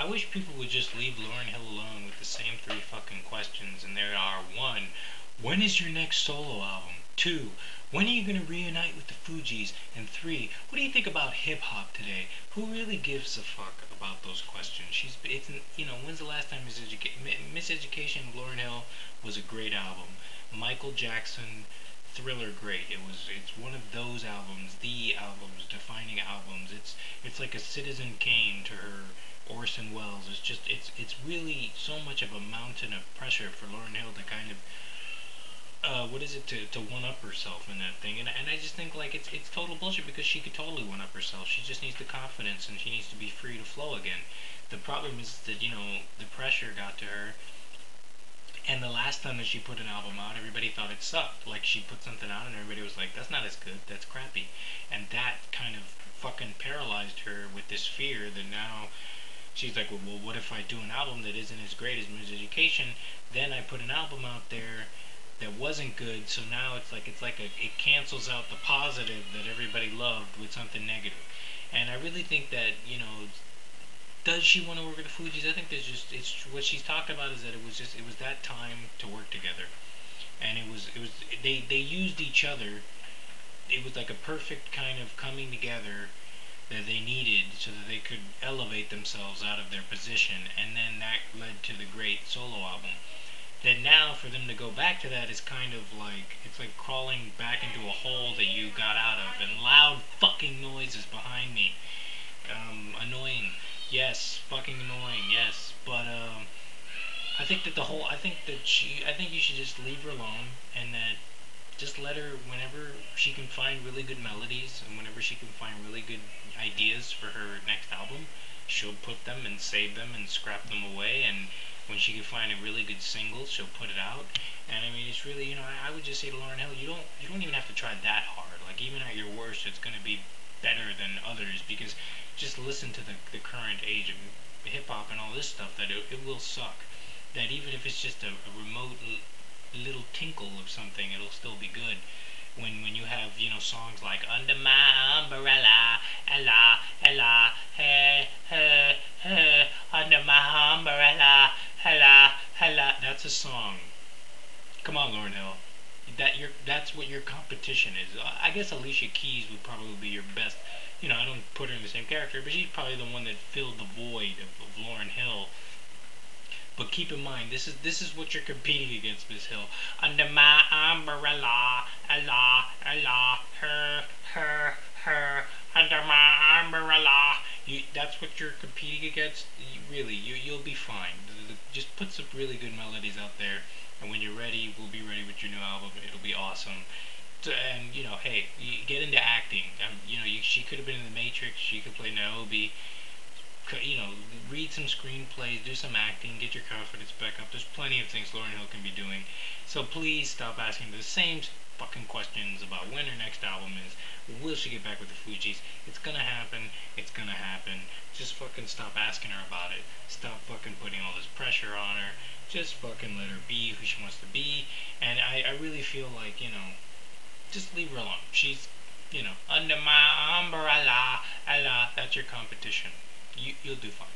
wish people would just leave Lauryn Hill alone with the same three fucking questions, and there are: one, when is your next solo album? Two, when are you gonna reunite with the Fugees? And three, what do you think about hip hop today? Who really gives a fuck about those questions? When's the last time Miseducation of Lauryn Hill was a great album. Michael Jackson, Thriller, great. It's one of those albums, the albums, defining albums. It's like a Citizen Kane to her Orson Welles. It's really so much of a mountain of pressure for Lauryn Hill to kind of what is it to one up herself in that thing, and I just think like it's total bullshit because she could totally one up herself. She just needs the confidence and she needs to be free to flow again. The problem is that the pressure got to her, and the last time that she put an album out, everybody thought it sucked. Like she put something out and everybody was like, "That's not as good. That's crappy," and that kind of fucking paralyzed her with this fear that now she's like, well, what if I do an album that isn't as great as Miseducation? Then I put an album out there that wasn't good, so now it cancels out the positive that everybody loved with something negative. And I really think that does she want to work with the Fugees? I think it's what she's talked about is that it was that time to work together, and they used each other. It was like a perfect kind of coming together that they needed so that they could elevate themselves out of their position, and then that led to the great solo album. Then now for them to go back to that is kind of like it's like crawling back into a hole that you got out of. And loud fucking noises behind me, annoying. Yes, fucking annoying. Yes, but I think you should just leave her alone, and that just let her, whenever she can find really good melodies and whenever she can find really good ideas for her next album, she'll put them and save them and scrap them away. And when she can find a really good single, she'll put it out. And I mean, it's really, I would just say to Lauryn Hill, you don't even have to try that hard. Like even at your worst, it's gonna be better than others, because just listen to the current age of hip hop and all this stuff, that it will suck. That even if it's just a remote little tinkle of something, it'll still be good. When you have songs like Under My Umbrella, Ella, Ella, hey, hey, hey, Under My Umbrella, Ella, Ella. That's a song. Come on, Lauryn Hill. That's what your competition is. I guess Alicia Keys would probably be your best. I don't put her in the same character, but she's probably the one that filled the void of Lauryn Hill. But keep in mind, this is what you're competing against, Miss Hill. Under my umbrella, Allah, Allah, her, under my umbrella. That's what you're competing against. You'll be fine. Just put some really good melodies out there, and when you're ready, we'll be ready with your new album. It'll be awesome. And hey, you get into acting. She could have been in The Matrix. She could play Niobe. Read some screenplays, do some acting, get your confidence back up. There's plenty of things Lauryn Hill can be doing. So please stop asking the same fucking questions about when her next album is. Will she get back with the Fugees? It's gonna happen. It's gonna happen. Just fucking stop asking her about it. Stop fucking putting all this pressure on her. Just fucking let her be who she wants to be. And I really feel like, just leave her alone. She's, under my umbrella, Allah, that's your competition. You'll do fine.